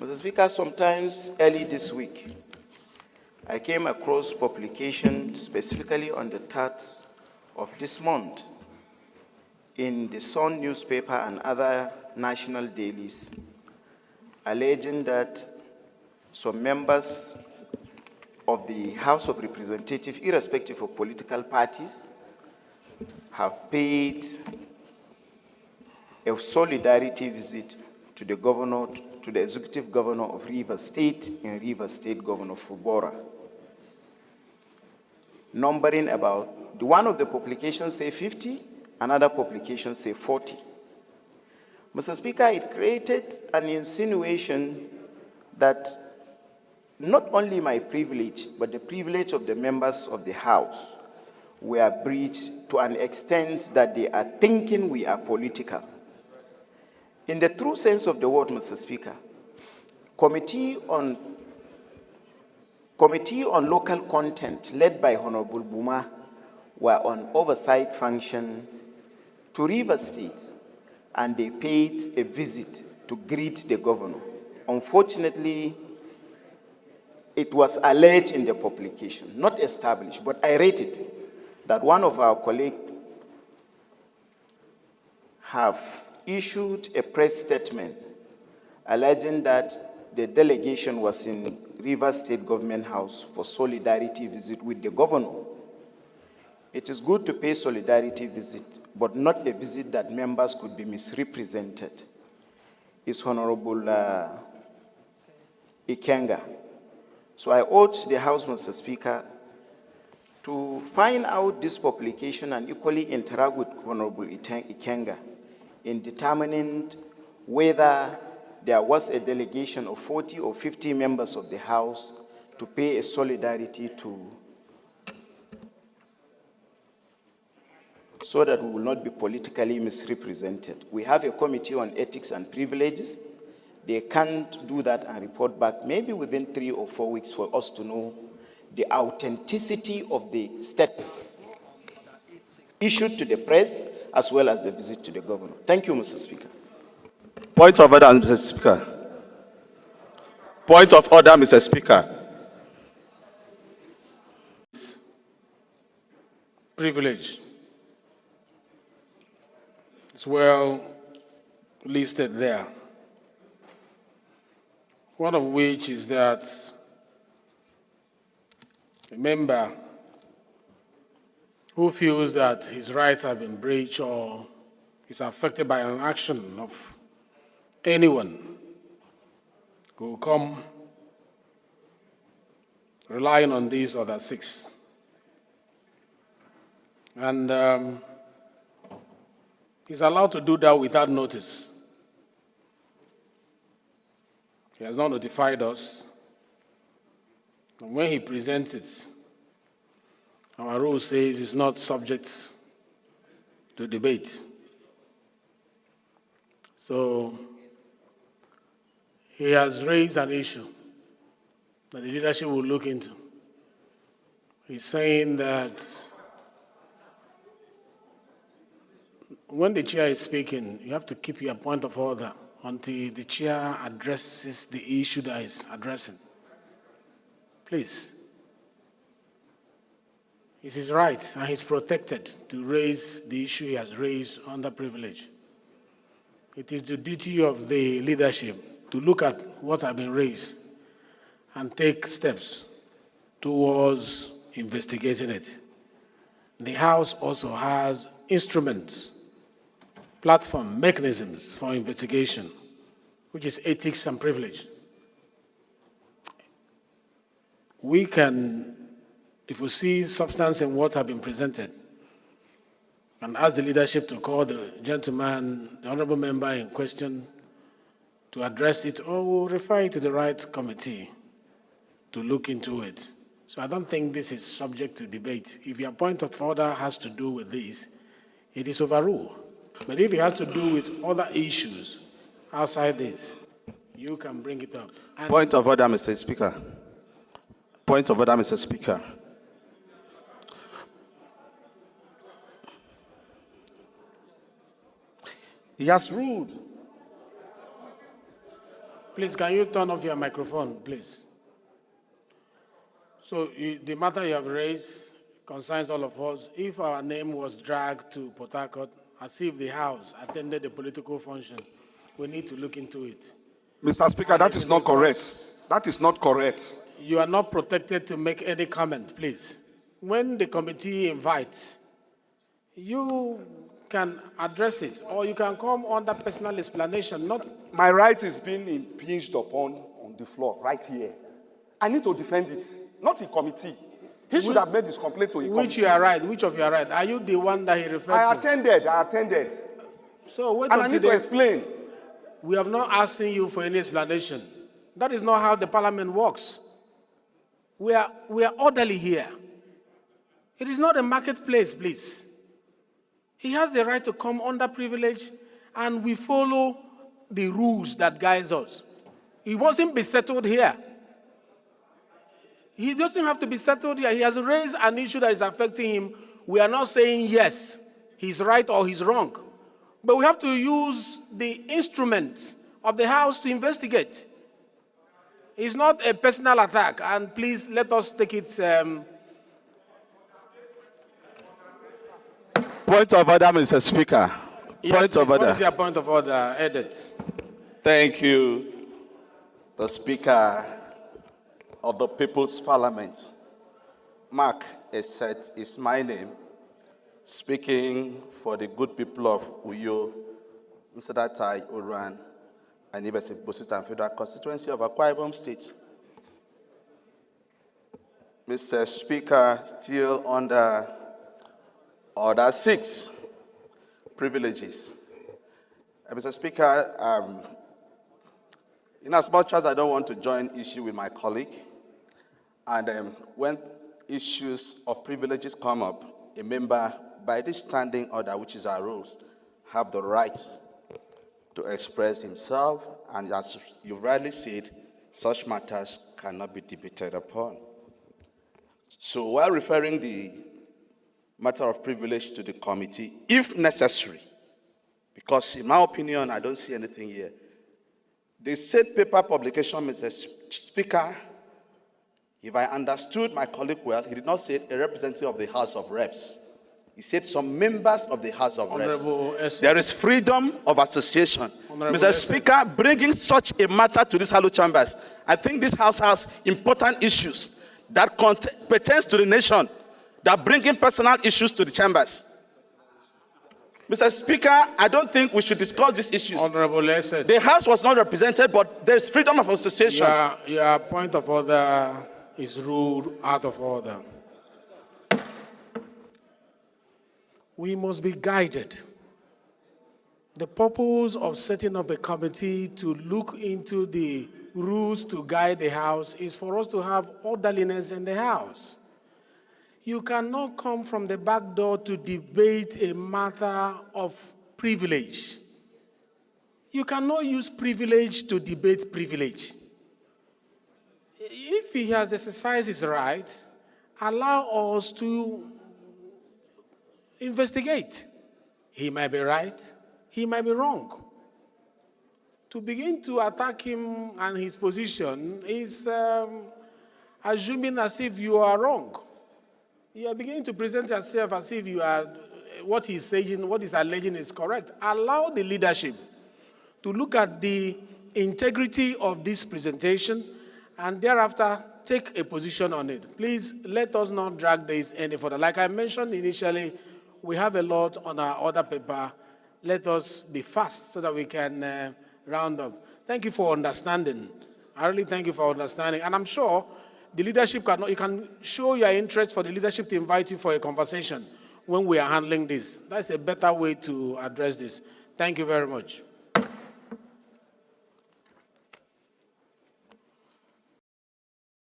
Mr. Speaker, sometimes early this week, I came across publication specifically on the 3rd of this month in the Sun newspaper and other national dailies, alleging that some members of the House of Representatives, irrespective of political parties, have paid a solidarity visit to the governor, to the executive governor of Rivers State and Rivers State Governor Fubara, numbering about, one of the publications say 50, another publication say 40. Mr. Speaker, it created an insinuation that not only my privilege, but the privilege of the members of the House were breached to an extent that they are thinking we are political. In the true sense of the word, Mr. Speaker, Committee on Local Content, led by Honorable Buma, were on oversight function to Rivers State, and they paid a visit to greet the governor. Unfortunately, it was alleged in the publication, not established, but I rate it, that one of our colleagues have issued a press statement alleging that the delegation was in Rivers State Government House for solidarity visit with the governor. It is good to pay solidarity visit, but not a visit that members could be misrepresented. It's Honorable Ikenga. So I urge the House, Mr. Speaker, to find out this publication and equally interact with Honorable Ikenga in determining whether there was a delegation of 40 or 50 members of the House to pay a solidarity to, so that we will not be politically misrepresented. We have a committee on ethics and privileges. They can't do that and report back maybe within 3 or 4 weeks for us to know the authenticity of the statement issued to the press as well as the visit to the governor. Thank you, Mr. Speaker. Point of order, Mr. Speaker. Point of order, Mr. Speaker. Privilege. It's well listed there. One of which is that a member who feels that his rights have been breached or is affected by an action of anyone will come relying on these other 6. And he's allowed to do that without notice. He has not notified us. And when he presents it, our rule says it's not subject to debate. So he has raised an issue that the leadership will look into. He's saying that when the chair is speaking, you have to keep your point of order until the chair addresses the issue that is addressing. Please. It's his right, and he's protected to raise the issue he has raised under privilege. It is the duty of the leadership to look at what has been raised and take steps towards investigating it. The House also has instruments, platform, mechanisms for investigation, which is ethics and privilege. We can, if we see substance in what has been presented, and ask the leadership to call the gentleman, the honorable member in question, to address it, or we'll refer it to the right committee to look into it. So I don't think this is subject to debate. If your point of order has to do with this, it is overruled. But if it has to do with other issues outside this, you can bring it up. And point of order, Mr. Speaker. Point of order, Mr. Speaker. He has ruled. Please, can you turn off your microphone, please? So the matter you have raised concerns all of us. If our name was dragged to Port Harcourt as if the House attended a political function, we need to look into it. Mr. Speaker, that is not correct. That is not correct. You are not protected to make any comment, please. When the committee invites, you can address it, or you can come under personal explanation. Not My right is being impinged upon on the floor, right here. I need to defend it, not in committee. He should have made his complaint to a committee. Which you are right, which of you are right? Are you the one that he referred I to? attended. So wait And I until need to explain. We have not asked you for any explanation. That is not how the parliament works. We are orderly here. It is not a marketplace, please. He has the right to come under privilege, and we follow the rules that guides us. He wasn't be settled here. He doesn't have to be settled here. He has raised an issue that is affecting him. We are not saying yes, he's right or he's wrong. But we have to use the instruments of the House to investigate. It's not a personal attack, and please let us take it. Point of order, Mr. Speaker. Point of order. What is your point of order, Edit? Thank you, the Speaker of the People's Parliament. Mark Eset is my name, speaking for the good people of Uyo, Nsadatai, Uran, and Ibesi Bosuta and Federal Constituency of Akwa Ibom State. Mr. Speaker, still under Order 6, privileges. Mr. Speaker, in as much as I don't want to join issue with my colleague, and when issues of privileges come up, a member, by this standing order, which is our rules, have the right to express himself, and as you rightly said, such matters cannot be debated upon. So while referring the matter of privilege to the committee, if necessary, because in my opinion, I don't see anything here. The said paper publication, Mr. Speaker, if I understood my colleague well, he did not say a representative of the House of Reps. He said some members of the House of Reps. There is freedom of association. Mr. Speaker, bringing such a matter to this Hallowed Chambers, I think this House has important issues that pertains to the nation, that bringing personal issues to the chambers. Mr. Speaker, I don't think we should discuss these issues. Honorable Esed. The House was not represented, but there is freedom of association. Your point of order is ruled out of order. We must be guided. The purpose of setting up a committee to look into the rules to guide the House is for us to have orderliness in the House. You cannot come from the back door to debate a matter of privilege. You cannot use privilege to debate privilege. If he has exercised his right, allow us to investigate. He might be right, he might be wrong. To begin to attack him and his position is assuming as if you are wrong. You are beginning to present yourself as if you are, what he's saying, what he's alleging is correct. Allow the leadership to look at the integrity of this presentation and thereafter take a position on it. Please let us not drag this any further. Like I mentioned initially, we have a lot on our order paper. Let us be fast so that we can round up. Thank you for understanding. I really thank you for understanding. And I'm sure the leadership you can show your interest for the leadership to invite you for a conversation when we are handling this. That's a better way to address this. Thank you very much.